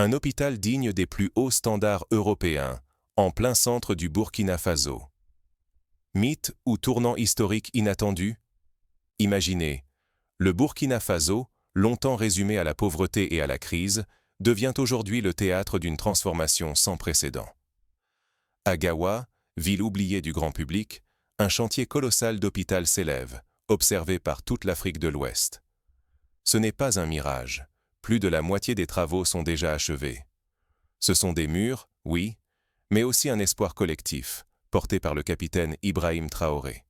Un hôpital digne des plus hauts standards européens, en plein centre du Burkina Faso. Mythe ou tournant historique inattendu? Imaginez, le Burkina Faso, longtemps résumé à la pauvreté et à la crise, devient aujourd'hui le théâtre d'une transformation sans précédent. À Gawa, ville oubliée du grand public, un chantier colossal d'hôpital s'élève, observé par toute l'Afrique de l'Ouest. Ce n'est pas un mirage, plus de la moitié des travaux sont déjà achevés. Ce sont des murs, oui, mais aussi un espoir collectif, porté par le capitaine Ibrahim Traoré.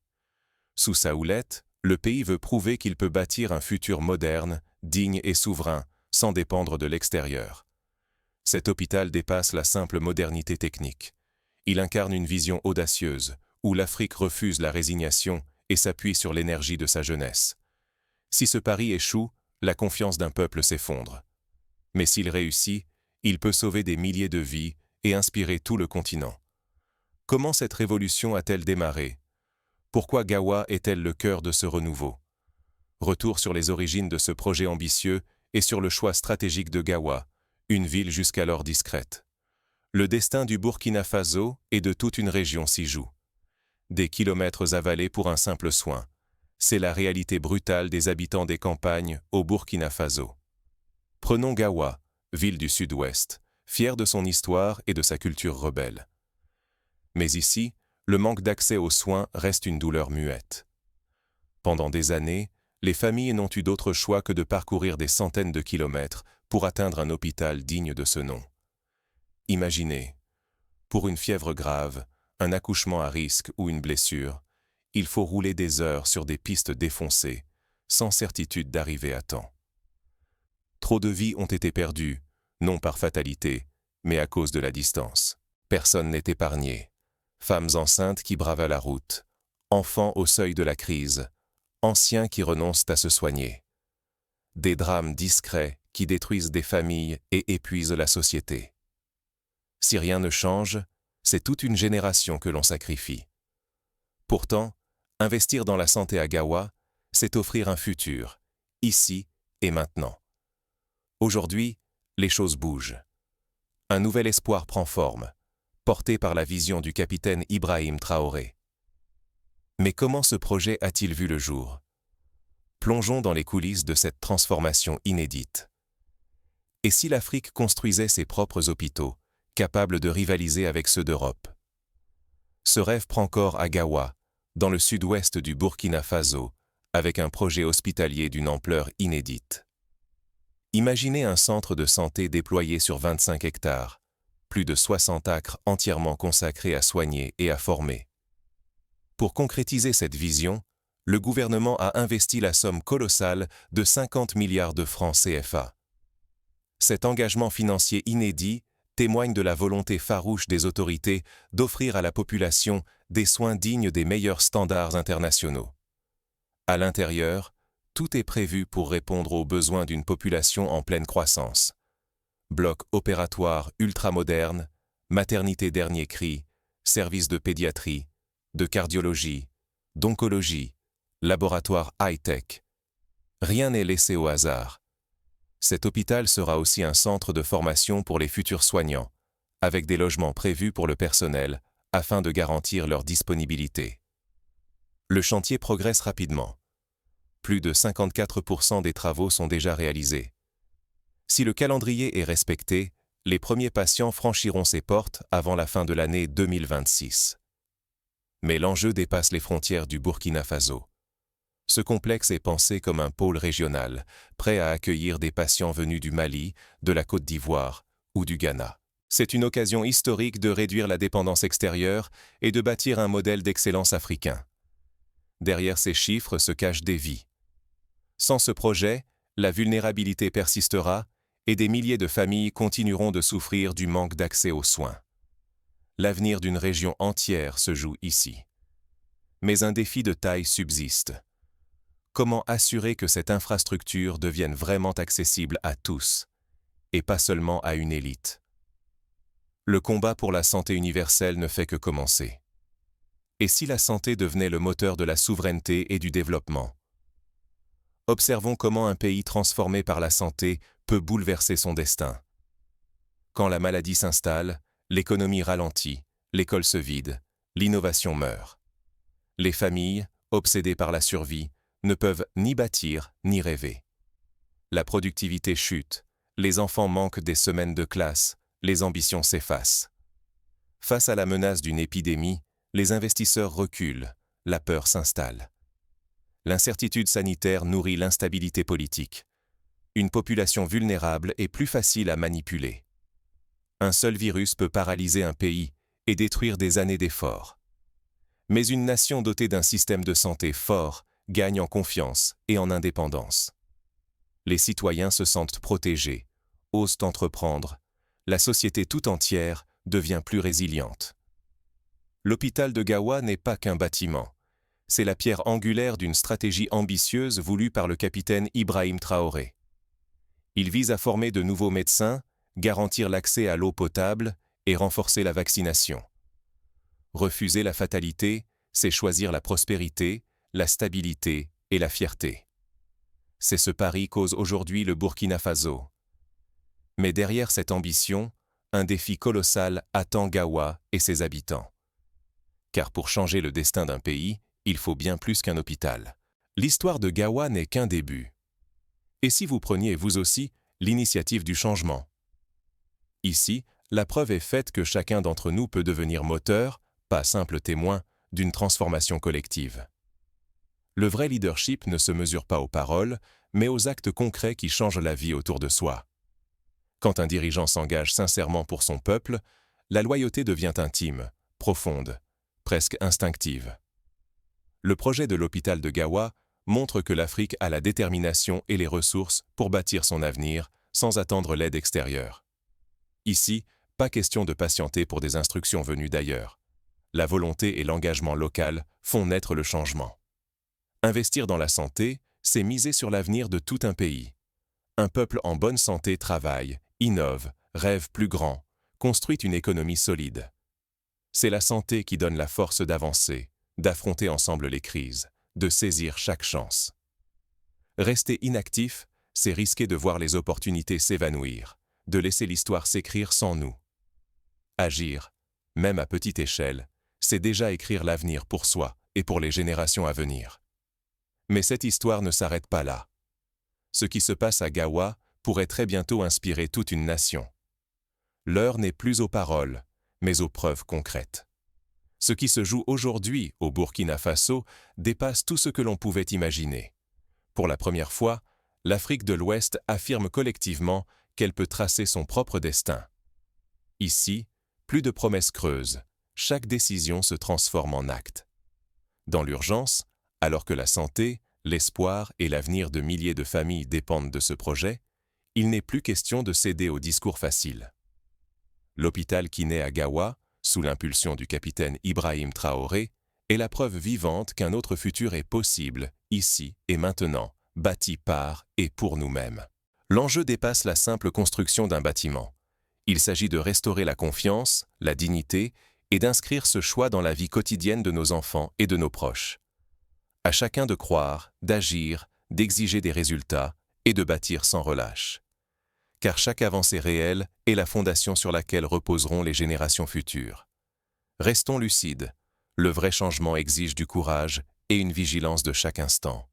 Sous sa houlette, le pays veut prouver qu'il peut bâtir un futur moderne, digne et souverain, sans dépendre de l'extérieur. Cet hôpital dépasse la simple modernité technique. Il incarne une vision audacieuse, où l'Afrique refuse la résignation et s'appuie sur l'énergie de sa jeunesse. Si ce pari échoue, la confiance d'un peuple s'effondre. Mais s'il réussit, il peut sauver des milliers de vies et inspirer tout le continent. Comment cette révolution a-t-elle démarré? Pourquoi Gawa est-elle le cœur de ce renouveau? Retour sur les origines de ce projet ambitieux et sur le choix stratégique de Gawa, une ville jusqu'alors discrète. Le destin du Burkina Faso et de toute une région s'y joue. Des kilomètres avalés pour un simple soin. C'est la réalité brutale des habitants des campagnes au Burkina Faso. Prenons Gawa, ville du sud-ouest, fière de son histoire et de sa culture rebelle. Mais ici, le manque d'accès aux soins reste une douleur muette. Pendant des années, les familles n'ont eu d'autre choix que de parcourir des centaines de kilomètres pour atteindre un hôpital digne de ce nom. Imaginez, pour une fièvre grave, un accouchement à risque ou une blessure, il faut rouler des heures sur des pistes défoncées, sans certitude d'arriver à temps. Trop de vies ont été perdues, non par fatalité, mais à cause de la distance. Personne n'est épargné. Femmes enceintes qui bravent la route, enfants au seuil de la crise, anciens qui renoncent à se soigner. Des drames discrets qui détruisent des familles et épuisent la société. Si rien ne change, c'est toute une génération que l'on sacrifie. Pourtant, investir dans la santé à Gawa, c'est offrir un futur, ici et maintenant. Aujourd'hui, les choses bougent. Un nouvel espoir prend forme, porté par la vision du capitaine Ibrahim Traoré. Mais comment ce projet a-t-il vu le jour? Plongeons dans les coulisses de cette transformation inédite. Et si l'Afrique construisait ses propres hôpitaux, capables de rivaliser avec ceux d'Europe? Ce rêve prend corps à Gawa, dans le sud-ouest du Burkina Faso, avec un projet hospitalier d'une ampleur inédite. Imaginez un centre de santé déployé sur 25 hectares, plus de 60 acres entièrement consacrés à soigner et à former. Pour concrétiser cette vision, le gouvernement a investi la somme colossale de 50 milliards de francs CFA. Cet engagement financier inédit témoigne de la volonté farouche des autorités d'offrir à la population des soins dignes des meilleurs standards internationaux. À l'intérieur, tout est prévu pour répondre aux besoins d'une population en pleine croissance. Blocs opératoires ultramodernes, maternité dernier cri, services de pédiatrie, de cardiologie, d'oncologie, laboratoires high-tech. Rien n'est laissé au hasard. Cet hôpital sera aussi un centre de formation pour les futurs soignants, avec des logements prévus pour le personnel, afin de garantir leur disponibilité. Le chantier progresse rapidement. Plus de 54% des travaux sont déjà réalisés. Si le calendrier est respecté, les premiers patients franchiront ces portes avant la fin de l'année 2026. Mais l'enjeu dépasse les frontières du Burkina Faso. Ce complexe est pensé comme un pôle régional, prêt à accueillir des patients venus du Mali, de la Côte d'Ivoire ou du Ghana. C'est une occasion historique de réduire la dépendance extérieure et de bâtir un modèle d'excellence africain. Derrière ces chiffres se cachent des vies. Sans ce projet, la vulnérabilité persistera et des milliers de familles continueront de souffrir du manque d'accès aux soins. L'avenir d'une région entière se joue ici. Mais un défi de taille subsiste. Comment assurer que cette infrastructure devienne vraiment accessible à tous, et pas seulement à une élite? Le combat pour la santé universelle ne fait que commencer. Et si la santé devenait le moteur de la souveraineté et du développement? Observons comment un pays transformé par la santé peut bouleverser son destin. Quand la maladie s'installe, l'économie ralentit, l'école se vide, l'innovation meurt. Les familles, obsédées par la survie, ne peuvent ni bâtir ni rêver. La productivité chute, les enfants manquent des semaines de classe, les ambitions s'effacent. Face à la menace d'une épidémie, les investisseurs reculent, la peur s'installe. L'incertitude sanitaire nourrit l'instabilité politique. Une population vulnérable est plus facile à manipuler. Un seul virus peut paralyser un pays et détruire des années d'efforts. Mais une nation dotée d'un système de santé fort gagne en confiance et en indépendance. Les citoyens se sentent protégés, osent entreprendre, la société tout entière devient plus résiliente. L'hôpital de Gawa n'est pas qu'un bâtiment. C'est la pierre angulaire d'une stratégie ambitieuse voulue par le capitaine Ibrahim Traoré. Il vise à former de nouveaux médecins, garantir l'accès à l'eau potable et renforcer la vaccination. Refuser la fatalité, c'est choisir la prospérité, la stabilité et la fierté. C'est ce pari qu'ose aujourd'hui le Burkina Faso. Mais derrière cette ambition, un défi colossal attend Gawa et ses habitants. Car pour changer le destin d'un pays, il faut bien plus qu'un hôpital. L'histoire de Gawa n'est qu'un début. Et si vous preniez, vous aussi, l'initiative du changement? Ici, la preuve est faite que chacun d'entre nous peut devenir moteur, pas simple témoin, d'une transformation collective. Le vrai leadership ne se mesure pas aux paroles, mais aux actes concrets qui changent la vie autour de soi. Quand un dirigeant s'engage sincèrement pour son peuple, la loyauté devient intime, profonde, presque instinctive. Le projet de l'hôpital de Gawa montre que l'Afrique a la détermination et les ressources pour bâtir son avenir sans attendre l'aide extérieure. Ici, pas question de patienter pour des instructions venues d'ailleurs. La volonté et l'engagement local font naître le changement. Investir dans la santé, c'est miser sur l'avenir de tout un pays. Un peuple en bonne santé travaille, innove, rêve plus grand, construit une économie solide. C'est la santé qui donne la force d'avancer, d'affronter ensemble les crises, de saisir chaque chance. Rester inactif, c'est risquer de voir les opportunités s'évanouir, de laisser l'histoire s'écrire sans nous. Agir, même à petite échelle, c'est déjà écrire l'avenir pour soi et pour les générations à venir. Mais cette histoire ne s'arrête pas là. Ce qui se passe à Gawa pourrait très bientôt inspirer toute une nation. L'heure n'est plus aux paroles, mais aux preuves concrètes. Ce qui se joue aujourd'hui au Burkina Faso dépasse tout ce que l'on pouvait imaginer. Pour la première fois, l'Afrique de l'Ouest affirme collectivement qu'elle peut tracer son propre destin. Ici, plus de promesses creuses, chaque décision se transforme en acte. Dans l'urgence, alors que la santé, l'espoir et l'avenir de milliers de familles dépendent de ce projet, il n'est plus question de céder aux discours faciles. L'hôpital qui naît à Gawa, sous l'impulsion du capitaine Ibrahim Traoré, est la preuve vivante qu'un autre futur est possible, ici et maintenant, bâti par et pour nous-mêmes. L'enjeu dépasse la simple construction d'un bâtiment. Il s'agit de restaurer la confiance, la dignité et d'inscrire ce choix dans la vie quotidienne de nos enfants et de nos proches. À chacun de croire, d'agir, d'exiger des résultats et de bâtir sans relâche. Car chaque avancée réelle est la fondation sur laquelle reposeront les générations futures. Restons lucides, le vrai changement exige du courage et une vigilance de chaque instant.